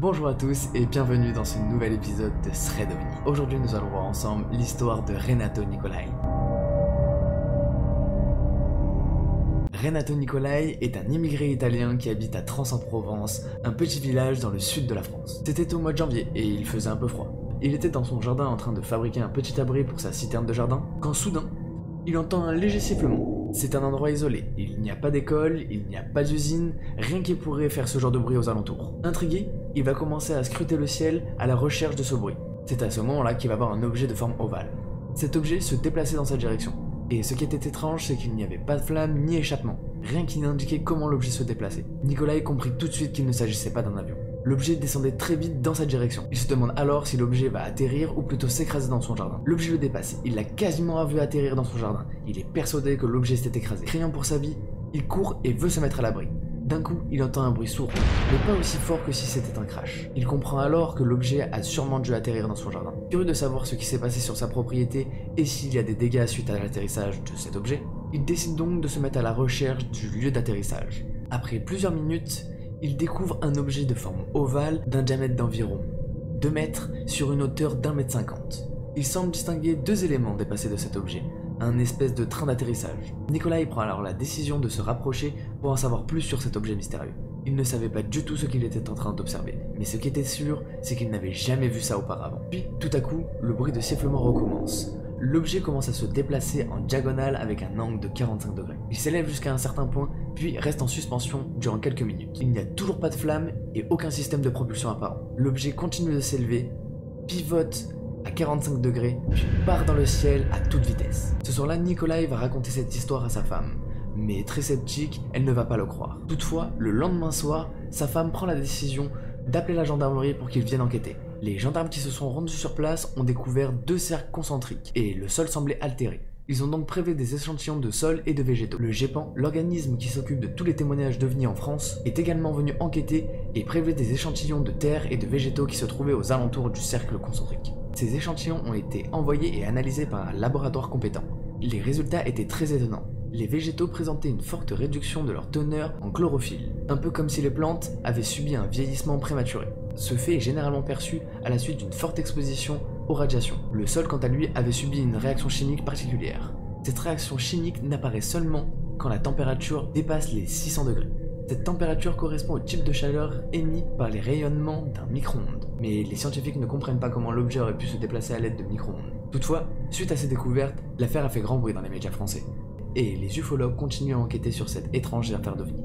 Bonjour à tous et bienvenue dans ce nouvel épisode de Sredovni. Aujourd'hui nous allons voir ensemble l'histoire de Renato Nicolai. Renato Nicolai est un immigré italien qui habite à Trans-en-Provence, un petit village dans le sud de la France. C'était au mois de janvier et il faisait un peu froid. Il était dans son jardin en train de fabriquer un petit abri pour sa citerne de jardin, quand soudain, il entend un léger sifflement. C'est un endroit isolé, il n'y a pas d'école, il n'y a pas d'usine, rien qui pourrait faire ce genre de bruit aux alentours. Intrigué, il va commencer à scruter le ciel à la recherche de ce bruit. C'est à ce moment-là qu'il va voir un objet de forme ovale. Cet objet se déplaçait dans sa direction. Et ce qui était étrange, c'est qu'il n'y avait pas de flamme ni échappement, rien qui n'indiquait comment l'objet se déplaçait. Nicolai comprit tout de suite qu'il ne s'agissait pas d'un avion. L'objet descendait très vite dans sa direction. Il se demande alors si l'objet va atterrir ou plutôt s'écraser dans son jardin. L'objet le dépasse, il l'a quasiment vu atterrir dans son jardin. Il est persuadé que l'objet s'est écrasé. Craignant pour sa vie, il court et veut se mettre à l'abri. D'un coup, il entend un bruit sourd, mais pas aussi fort que si c'était un crash. Il comprend alors que l'objet a sûrement dû atterrir dans son jardin. Curieux de savoir ce qui s'est passé sur sa propriété et s'il y a des dégâts suite à l'atterrissage de cet objet, il décide donc de se mettre à la recherche du lieu d'atterrissage. Après plusieurs minutes, il découvre un objet de forme ovale d'un diamètre d'environ 2 mètres sur une hauteur d'1,50 m. Il semble distinguer deux éléments dépassés de cet objet, un espèce de train d'atterrissage. Nicolai prend alors la décision de se rapprocher pour en savoir plus sur cet objet mystérieux. Il ne savait pas du tout ce qu'il était en train d'observer, mais ce qui était sûr, c'est qu'il n'avait jamais vu ça auparavant. Puis, tout à coup, le bruit de sifflement recommence. L'objet commence à se déplacer en diagonale avec un angle de 45 degrés. Il s'élève jusqu'à un certain point, puis reste en suspension durant quelques minutes. Il n'y a toujours pas de flamme et aucun système de propulsion apparent. L'objet continue de s'élever, pivote à 45 degrés, puis part dans le ciel à toute vitesse. Ce soir-là, Nicolai va raconter cette histoire à sa femme, mais très sceptique, elle ne va pas le croire. Toutefois, le lendemain soir, sa femme prend la décision d'appeler la gendarmerie pour qu'ils viennent enquêter. Les gendarmes qui se sont rendus sur place ont découvert 2 cercles concentriques, et le sol semblait altéré. Ils ont donc prélevé des échantillons de sol et de végétaux. Le GEPAN, l'organisme qui s'occupe de tous les témoignages d'OVNI en France, est également venu enquêter et prélever des échantillons de terre et de végétaux qui se trouvaient aux alentours du cercle concentrique. Ces échantillons ont été envoyés et analysés par un laboratoire compétent. Les résultats étaient très étonnants. Les végétaux présentaient une forte réduction de leur teneur en chlorophylle, un peu comme si les plantes avaient subi un vieillissement prématuré. Ce fait est généralement perçu à la suite d'une forte exposition aux radiations. Le sol, quant à lui, avait subi une réaction chimique particulière. Cette réaction chimique n'apparaît seulement quand la température dépasse les 600 degrés. Cette température correspond au type de chaleur émis par les rayonnements d'un micro-ondes. Mais les scientifiques ne comprennent pas comment l'objet aurait pu se déplacer à l'aide de micro-ondes. Toutefois, suite à ces découvertes, l'affaire a fait grand bruit dans les médias français. Et les ufologues continuent à enquêter sur cette étrange affaire d'OVNI.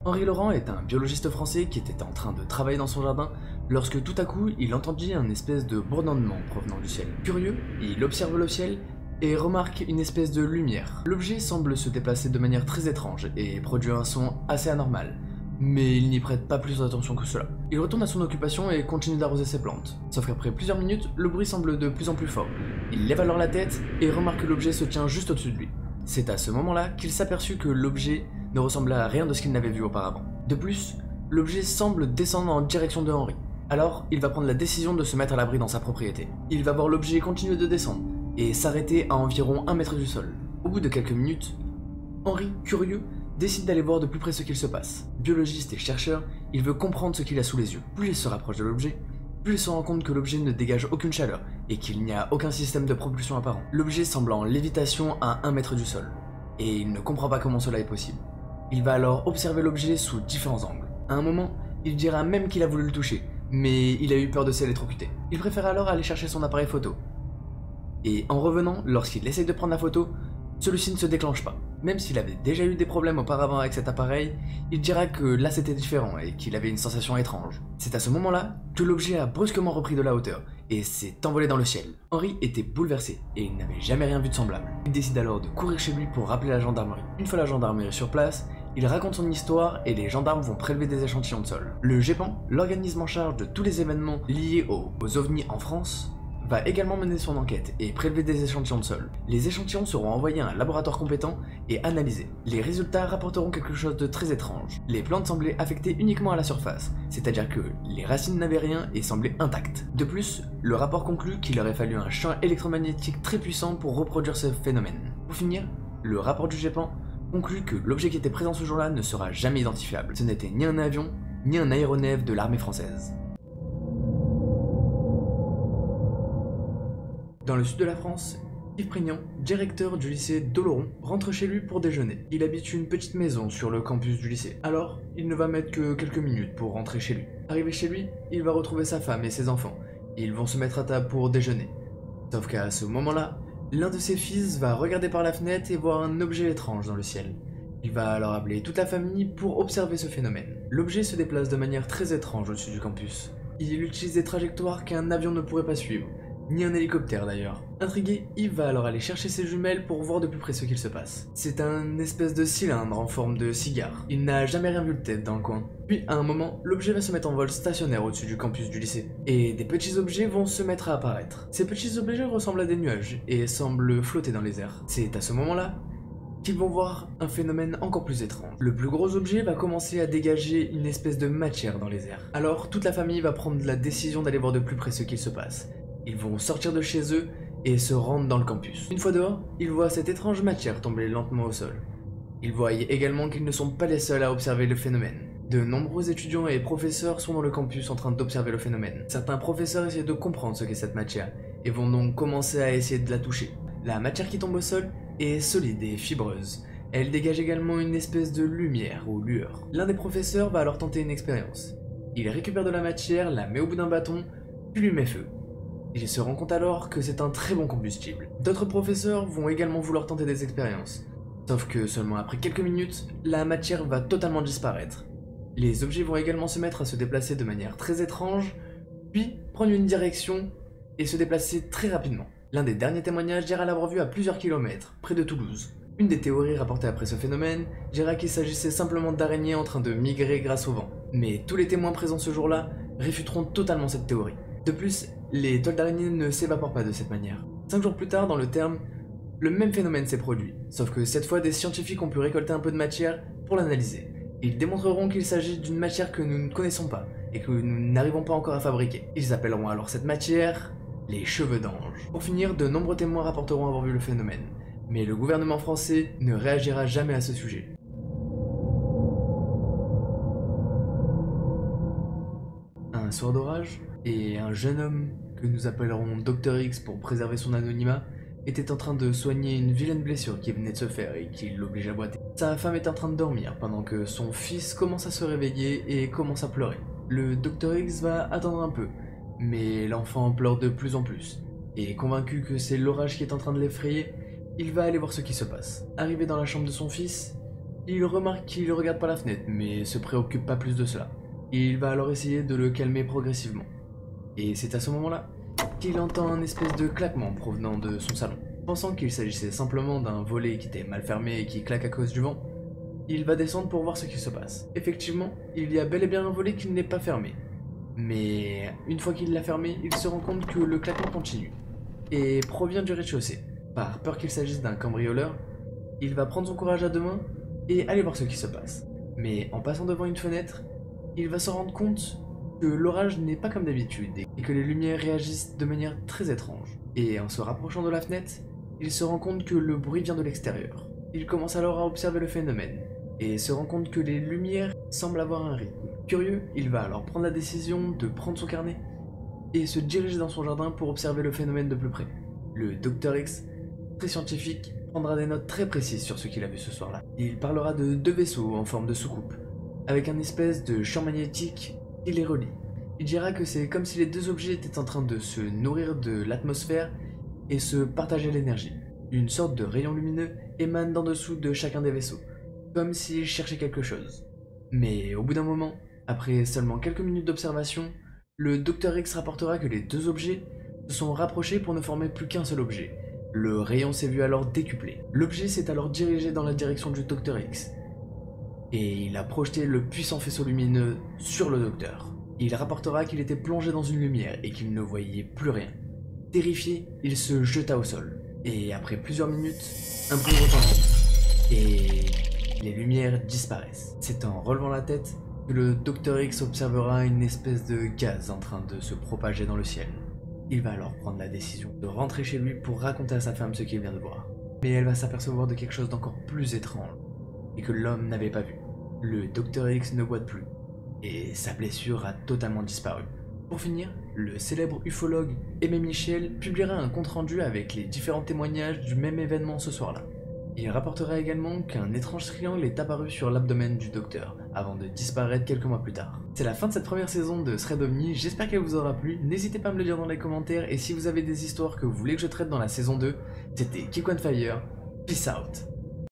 Henri Laurent est un biologiste français qui était en train de travailler dans son jardin lorsque tout à coup il entendit un espèce de bourdonnement provenant du ciel. Curieux, il observe le ciel et remarque une espèce de lumière. L'objet semble se déplacer de manière très étrange et produit un son assez anormal, mais il n'y prête pas plus attention que cela. Il retourne à son occupation et continue d'arroser ses plantes. Sauf qu'après plusieurs minutes, le bruit semble de plus en plus fort. Il lève alors la tête et remarque que l'objet se tient juste au-dessus de lui. C'est à ce moment-là qu'il s'aperçut que l'objet ne ressemblait à rien de ce qu'il n'avait vu auparavant. De plus, l'objet semble descendre en direction de Henri. Alors, il va prendre la décision de se mettre à l'abri dans sa propriété. Il va voir l'objet continuer de descendre et s'arrêter à environ 1 mètre du sol. Au bout de quelques minutes, Henri, curieux, décide d'aller voir de plus près ce qu'il se passe. Biologiste et chercheur, il veut comprendre ce qu'il a sous les yeux. Plus il se rapproche de l'objet, plus il se rend compte que l'objet ne dégage aucune chaleur et qu'il n'y a aucun système de propulsion apparent. L'objet semble en lévitation à 1 mètre du sol, et il ne comprend pas comment cela est possible. Il va alors observer l'objet sous différents angles. À un moment, il dira même qu'il a voulu le toucher, mais il a eu peur de s'électrocuter. Il préfère alors aller chercher son appareil photo. Et en revenant, lorsqu'il essaye de prendre la photo, celui-ci ne se déclenche pas. Même s'il avait déjà eu des problèmes auparavant avec cet appareil, il dira que là c'était différent et qu'il avait une sensation étrange. C'est à ce moment-là que l'objet a brusquement repris de la hauteur et s'est envolé dans le ciel. Henri était bouleversé et il n'avait jamais rien vu de semblable. Il décide alors de courir chez lui pour rappeler la gendarmerie. Une fois la gendarmerie sur place, il raconte son histoire et les gendarmes vont prélever des échantillons de sol. Le GEPAN, l'organisme en charge de tous les événements liés aux ovnis en France, va également mener son enquête et prélever des échantillons de sol. Les échantillons seront envoyés à un laboratoire compétent et analysés. Les résultats rapporteront quelque chose de très étrange. Les plantes semblaient affectées uniquement à la surface, c'est-à-dire que les racines n'avaient rien et semblaient intactes. De plus, le rapport conclut qu'il aurait fallu un champ électromagnétique très puissant pour reproduire ce phénomène. Pour finir, le rapport du GEPAN conclut que l'objet qui était présent ce jour-là ne sera jamais identifiable. Ce n'était ni un avion, ni un aéronef de l'armée française. Dans le sud de la France, Yves Prégnant, directeur du lycée d'Oloron, rentre chez lui pour déjeuner. Il habite une petite maison sur le campus du lycée. Alors, il ne va mettre que quelques minutes pour rentrer chez lui. Arrivé chez lui, il va retrouver sa femme et ses enfants. Ils vont se mettre à table pour déjeuner. Sauf qu'à ce moment-là, l'un de ses fils va regarder par la fenêtre et voir un objet étrange dans le ciel. Il va alors appeler toute la famille pour observer ce phénomène. L'objet se déplace de manière très étrange au-dessus du campus. Il utilise des trajectoires qu'un avion ne pourrait pas suivre. Ni un hélicoptère d'ailleurs. Intrigué, Yves va alors aller chercher ses jumelles pour voir de plus près ce qu'il se passe. C'est un espèce de cylindre en forme de cigare. Il n'a jamais rien vu de tête dans le coin. Puis à un moment, l'objet va se mettre en vol stationnaire au-dessus du campus du lycée. Et des petits objets vont se mettre à apparaître. Ces petits objets ressemblent à des nuages et semblent flotter dans les airs. C'est à ce moment-là qu'ils vont voir un phénomène encore plus étrange. Le plus gros objet va commencer à dégager une espèce de matière dans les airs. Alors toute la famille va prendre la décision d'aller voir de plus près ce qu'il se passe. Ils vont sortir de chez eux et se rendre dans le campus. Une fois dehors, ils voient cette étrange matière tomber lentement au sol. Ils voient également qu'ils ne sont pas les seuls à observer le phénomène. De nombreux étudiants et professeurs sont dans le campus en train d'observer le phénomène. Certains professeurs essaient de comprendre ce qu'est cette matière et vont donc commencer à essayer de la toucher. La matière qui tombe au sol est solide et fibreuse. Elle dégage également une espèce de lumière ou lueur. L'un des professeurs va alors tenter une expérience. Il récupère de la matière, la met au bout d'un bâton, puis lui met feu. Il se rend compte alors que c'est un très bon combustible. D'autres professeurs vont également vouloir tenter des expériences. Sauf que seulement après quelques minutes, la matière va totalement disparaître. Les objets vont également se mettre à se déplacer de manière très étrange, puis prendre une direction et se déplacer très rapidement. L'un des derniers témoignages dira l'avoir vu à plusieurs kilomètres, près de Toulouse. Une des théories rapportées après ce phénomène dira qu'il s'agissait simplement d'araignées en train de migrer grâce au vent. Mais tous les témoins présents ce jour-là réfuteront totalement cette théorie. De plus, les toiles d'araignée ne s'évaporent pas de cette manière. 5 jours plus tard, dans le terme, le même phénomène s'est produit, sauf que cette fois des scientifiques ont pu récolter un peu de matière pour l'analyser. Ils démontreront qu'il s'agit d'une matière que nous ne connaissons pas et que nous n'arrivons pas encore à fabriquer. Ils appelleront alors cette matière les cheveux d'ange. Pour finir, de nombreux témoins rapporteront avoir vu le phénomène, mais le gouvernement français ne réagira jamais à ce sujet. Un soir d'orage, et un jeune homme, que nous appellerons Dr X pour préserver son anonymat, était en train de soigner une vilaine blessure qui venait de se faire et qui l'oblige à boiter. Sa femme est en train de dormir pendant que son fils commence à se réveiller et commence à pleurer. Le Dr X va attendre un peu, mais l'enfant pleure de plus en plus, et convaincu que c'est l'orage qui est en train de l'effrayer, il va aller voir ce qui se passe. Arrivé dans la chambre de son fils, il remarque qu'il regarde par la fenêtre, mais se préoccupe pas plus de cela. Il va alors essayer de le calmer progressivement. Et c'est à ce moment-là qu'il entend un espèce de claquement provenant de son salon. Pensant qu'il s'agissait simplement d'un volet qui était mal fermé et qui claque à cause du vent, il va descendre pour voir ce qui se passe. Effectivement, il y a bel et bien un volet qui n'est pas fermé. Mais une fois qu'il l'a fermé, il se rend compte que le claquement continue et provient du rez-de-chaussée. Par peur qu'il s'agisse d'un cambrioleur, il va prendre son courage à deux mains et aller voir ce qui se passe. Mais en passant devant une fenêtre, il va se rendre compte que l'orage n'est pas comme d'habitude et que les lumières réagissent de manière très étrange. Et en se rapprochant de la fenêtre, il se rend compte que le bruit vient de l'extérieur. Il commence alors à observer le phénomène et se rend compte que les lumières semblent avoir un rythme. Curieux, il va alors prendre la décision de prendre son carnet et se diriger dans son jardin pour observer le phénomène de plus près. Le Dr X, très scientifique, prendra des notes très précises sur ce qu'il a vu ce soir-là. Il parlera de deux vaisseaux en forme de soucoupe, avec un espèce de champ magnétique qui les relie. Il dira que c'est comme si les deux objets étaient en train de se nourrir de l'atmosphère et se partager l'énergie. Une sorte de rayon lumineux émane d'en dessous de chacun des vaisseaux, comme s'ils cherchaient quelque chose. Mais au bout d'un moment, après seulement quelques minutes d'observation, le Dr X rapportera que les deux objets se sont rapprochés pour ne former plus qu'un seul objet. Le rayon s'est vu alors décuplé. L'objet s'est alors dirigé dans la direction du Dr X, et il a projeté le puissant faisceau lumineux sur le docteur. Il rapportera qu'il était plongé dans une lumière et qu'il ne voyait plus rien. Terrifié, il se jeta au sol. Et après plusieurs minutes, un bruit retentit. Et les lumières disparaissent. C'est en relevant la tête que le Dr X observera une espèce de gaz en train de se propager dans le ciel. Il va alors prendre la décision de rentrer chez lui pour raconter à sa femme ce qu'il vient de voir. Mais elle va s'apercevoir de quelque chose d'encore plus étrange. et que l'homme n'avait pas vu. Le Dr X ne boite plus, et sa blessure a totalement disparu. Pour finir, le célèbre ufologue Aimé Michel publiera un compte-rendu avec les différents témoignages du même événement ce soir-là. Il rapportera également qu'un étrange triangle est apparu sur l'abdomen du docteur, avant de disparaître quelques mois plus tard. C'est la fin de cette première saison de Thread Omni, j'espère qu'elle vous aura plu, n'hésitez pas à me le dire dans les commentaires, et si vous avez des histoires que vous voulez que je traite dans la saison 2, c'était Geek on Fire, peace out.